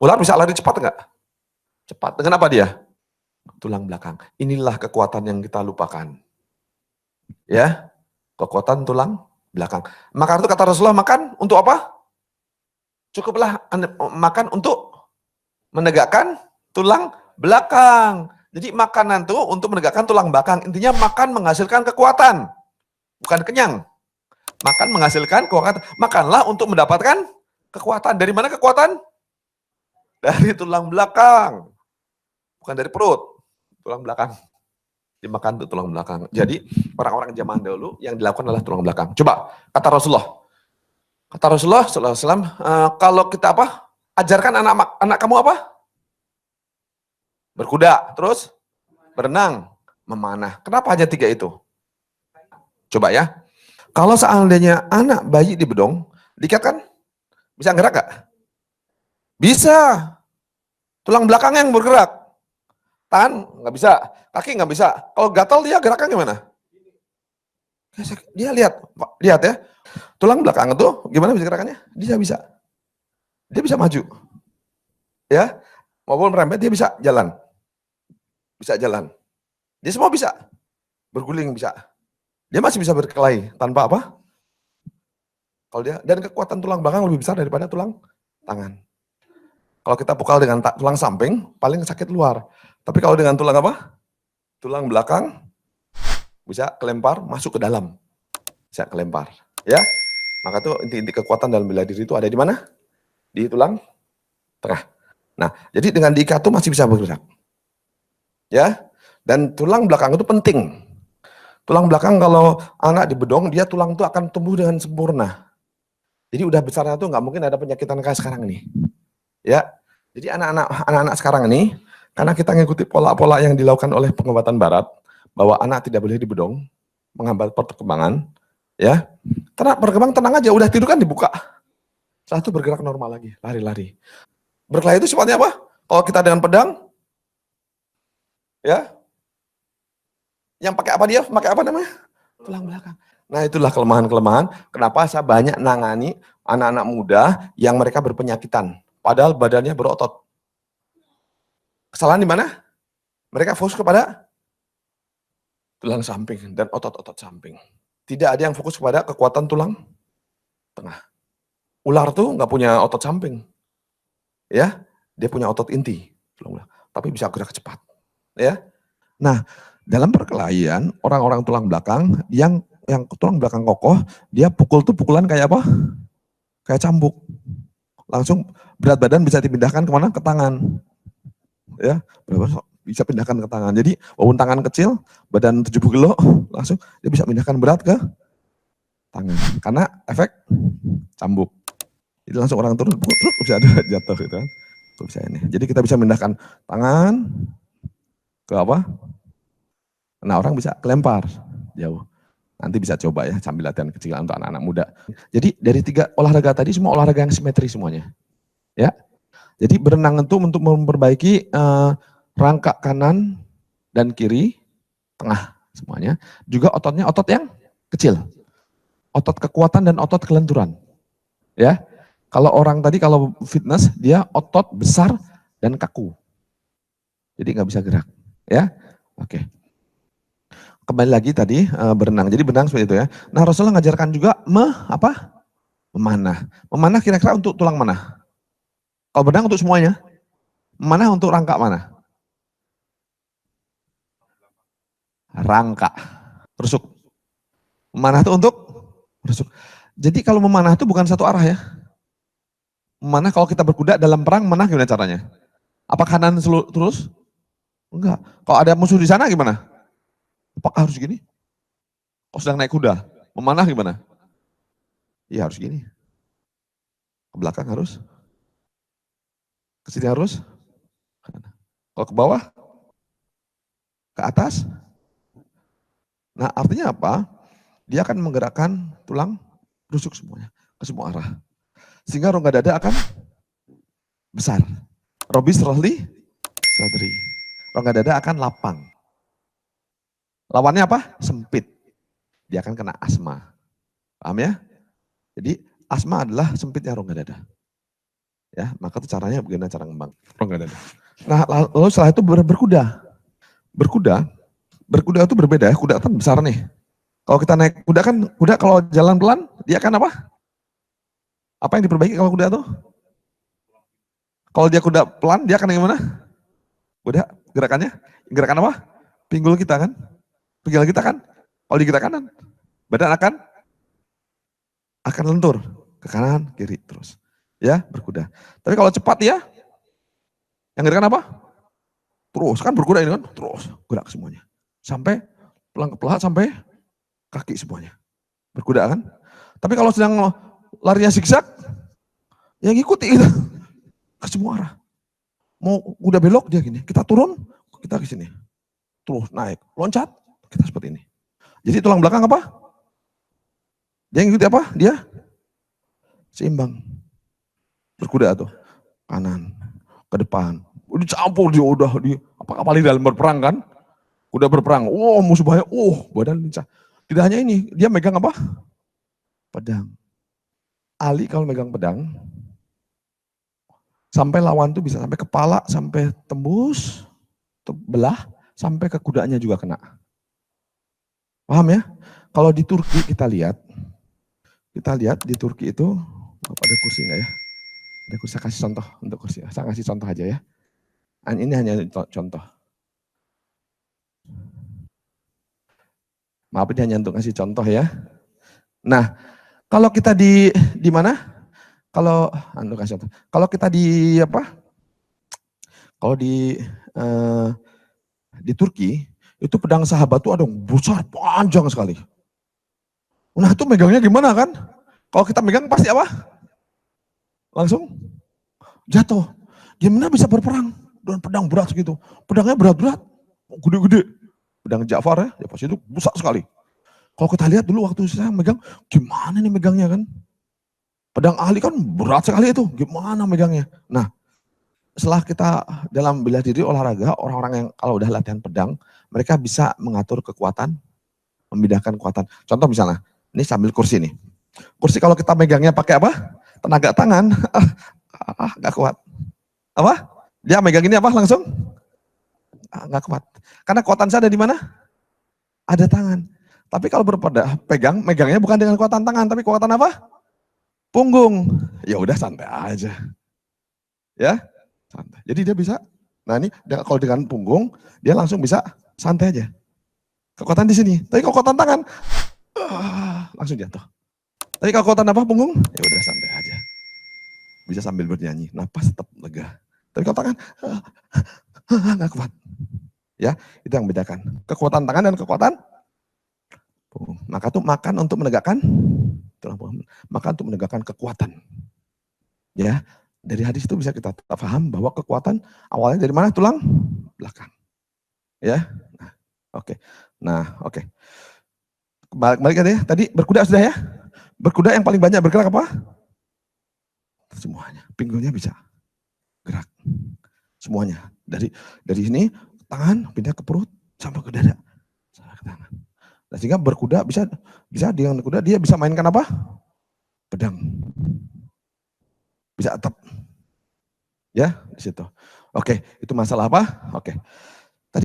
Ular bisa lari cepat enggak? Cepat. Dengan apa dia? Tulang belakang. Inilah kekuatan yang kita lupakan. Ya, kekuatan tulang belakang. Maka itu kata Rasulullah, makan untuk apa? Cukuplah makan untuk menegakkan tulang belakang. Jadi makanan tuh untuk menegakkan tulang belakang. Intinya makan menghasilkan kekuatan, bukan kenyang. Makan menghasilkan kekuatan. Makanlah untuk mendapatkan kekuatan. Dari mana kekuatan? Dari tulang belakang. Bukan dari perut. Tulang belakang. Dimakan tuh tulang belakang. Jadi orang-orang zaman dahulu yang dilakukan adalah tulang belakang. Coba kata Rasulullah. Kata Rasulullah SAW, kalau kita apa? Ajarkan anak kamu apa? Berkuda, terus berenang, memanah. Kenapa hanya 3 itu? Coba ya. Kalau seandainya anak bayi di bedong, diikat kan? Bisa gerak gak? Bisa. Tulang belakang yang bergerak. Tangan nggak bisa, kaki nggak bisa. Kalau gatal dia geraknya gimana? Dia lihat ya. Tulang belakang itu gimana bisa gerakannya? Dia bisa. Dia bisa maju. Ya. Maupun merembet dia bisa jalan. Bisa jalan. Dia semua bisa. Berguling bisa. Dia masih bisa berkelahi tanpa apa? Kalau dia, dan kekuatan tulang belakang lebih besar daripada tulang tangan. Kalau kita pukul dengan tulang samping, paling sakit luar. Tapi kalau dengan tulang apa? Tulang belakang, bisa kelempar, masuk ke dalam. Bisa kelempar. Ya. Maka itu inti-inti kekuatan dalam bela diri itu ada di mana? Di tulang tengah. Nah, jadi dengan diikat itu masih bisa bergerak. Ya. Dan tulang belakang itu penting. Tulang belakang kalau anak di bedong, dia tulang itu akan tumbuh dengan sempurna. Jadi udah besarnya tuh nggak mungkin ada penyakitan kayak sekarang nih. Ya. Jadi anak-anak sekarang ini, karena kita ngikuti pola-pola yang dilakukan oleh pengobatan barat, bahwa anak tidak boleh dibedong, menghambat perkembangan, ya. Karena berkembang tenang aja, udah tidur kan dibuka. Setelah itu bergerak normal lagi, lari-lari. Berkelahi itu sifatnya apa? Kalau kita dengan pedang, ya, yang pakai apa dia? Pakai apa namanya? Tulang belakang. Nah itulah kelemahan-kelemahan, kenapa saya banyak nangani anak-anak muda yang mereka berpenyakitan, padahal badannya berotot. Kesalahan di mana? Mereka fokus kepada tulang samping dan otot-otot samping. Tidak ada yang fokus kepada kekuatan tulang tengah. Ular tuh nggak punya otot samping, ya, dia punya otot inti, tapi bisa gerak cepat, ya. Nah, dalam perkelahian orang-orang tulang belakang yang tulang belakang kokoh, dia pukul tuh pukulan kayak apa? Kayak cambuk. Langsung berat badan bisa dipindahkan kemana? Ke tangan. Ya, bisa pindahkan ke tangan. Jadi walaupun tangan kecil, badan 70 kilo, langsung dia bisa pindahkan berat ke tangan. Karena efek cambuk. Jadi langsung orang turun, bisa ada jatuh gitu kan. Bisa ini. Jadi kita bisa pindahkan tangan ke apa? Nah orang bisa kelempar jauh. Nanti bisa coba ya sambil latihan kecil untuk anak-anak muda. Jadi dari 3 olahraga tadi semua olahraga yang simetri semuanya. Ya. Jadi berenang itu untuk memperbaiki rangka kanan dan kiri, tengah semuanya. Juga ototnya otot yang kecil. Otot kekuatan dan otot kelenturan. Ya. Kalau orang tadi kalau fitness dia otot besar dan kaku. Jadi nggak bisa gerak. Ya. Oke. Kembali lagi tadi berenang. Jadi berenang seperti itu ya. Nah Rasulullah ngajarkan juga memanah. Memanah kira-kira untuk tulang mana? Kalau berenang untuk semuanya. Memanah untuk rangka mana? Rangka. Rusuk. Memanah itu untuk rusuk. Jadi kalau memanah itu bukan satu arah ya. Memanah kalau kita berkuda dalam perang, memanah gimana caranya? Apa kanan terus? Enggak. Kalau ada musuh di sana gimana? Apakah harus gini? Kalau sedang naik kuda, memanah gimana? Iya harus gini. Ke belakang harus. Ke sini harus. Kalau ke bawah, ke atas. Nah artinya apa? Dia akan menggerakkan tulang rusuk semuanya. Ke semua arah. Sehingga rongga dada akan besar. Robis rohli sadri. Rongga dada akan lapang. Lawannya apa? Sempit. Dia akan kena asma. Paham ya? Jadi asma adalah sempitnya rongga dada. Ya, maka itu caranya bagaimana cara ngembang. Oh, enggak ada. Nah, lalu setelah itu berkuda. Berkuda itu berbeda ya, kuda kan besar nih. Kalau kita naik kuda kan, kuda kalau jalan pelan, dia kan apa? Apa yang diperbaiki kalau kuda tuh? Kalau dia kuda pelan, dia akan gimana? Kuda gerakannya, gerakan apa? Pinggul kita kan? Pinggul kita kan? Kalau di kita kanan, badan akan lentur ke kanan, kiri terus. Ya, berkuda. Tapi kalau cepat ya, yang gerakan apa? Terus, kan berkuda ini kan, terus gerak semuanya. Sampai pelan ke pelan, sampai kaki semuanya. Berkuda kan? Tapi kalau sedang larinya zigzag, yang ikuti kita ke semua arah. Mau kuda belok dia gini, kita turun, kita ke sini. Terus naik, loncat, kita seperti ini. Jadi tulang belakang apa? Dia ngikuti apa? Dia seimbang. Berkuda tuh, kanan, ke depan. Udah campur dia, udah di apa apalagi dalam berperang kan? Kuda berperang, musuh bahaya, badan lincah. Tidak hanya ini, dia megang apa? Pedang. Ali kalau megang pedang, sampai lawan tuh bisa sampai kepala, sampai tembus, belah, sampai ke kudanya juga kena. Paham ya? Kalau di Turki kita lihat di Turki itu, ada kursi nggak ya? Ada kursi, saya kasih contoh untuk kursi. Saya kasih contoh aja ya. Ini hanya contoh. Maaf ini hanya untuk kasih contoh ya. Nah, kalau kita di mana? Kalau kasih contoh. Kalau kita di apa? Kalau di Turki itu pedang sahabat tuh ada besar, panjang sekali. Nah itu megangnya gimana kan? Kalau kita megang pasti apa? Langsung jatuh. Gimana bisa berperang dengan pedang berat segitu? Pedangnya berat-berat, gede-gede. Pedang Ja'far ya pasti itu besar sekali. Kalau kita lihat dulu waktu saya megang, gimana nih megangnya kan? Pedang ahli kan berat sekali itu, gimana megangnya? Nah, setelah kita dalam bela diri olahraga, orang-orang yang kalau udah latihan pedang, mereka bisa mengatur kekuatan, membedakan kekuatan. Contoh misalnya, ini sambil kursi nih. Kursi kalau kita megangnya pakai apa? Tenaga tangan, nggak kuat. Apa? Dia megang ini apa langsung? Nggak kuat. Karena kekuatan saya ada di mana? Ada tangan. Tapi kalau megangnya bukan dengan kekuatan tangan, tapi kekuatan apa? Punggung. Ya udah santai aja. Ya, santai. Jadi dia bisa, nah ini kalau dengan punggung, dia langsung bisa santai aja. Kekuatan di sini. Tapi kekuatan tangan, langsung jatuh. Tapi kekuatan apa punggung? Ya udah santai aja. Bisa sambil bernyanyi, napas tetap lega. Tapi kalau tangan, nggak kuat. Ya, itu yang bedakan. Kekuatan tangan dan kekuatan punggung. Maka tuh makan untuk menegakkan kekuatan. Ya, dari hadis itu bisa kita paham bahwa kekuatan awalnya dari mana? Tulang belakang. Ya, oke. Nah, oke. Balik ya, tadi berkuda sudah ya? Berkuda yang paling banyak bergerak apa? Semuanya. Pinggulnya bisa gerak. Semuanya. Dari sini tangan pindah ke perut sampai ke dada. Sampai ke tangan. Nah, sehingga berkuda bisa dengan kuda dia bisa mainkan apa? Pedang. Bisa atap. Ya, di situ. Oke, itu masalah apa? Oke.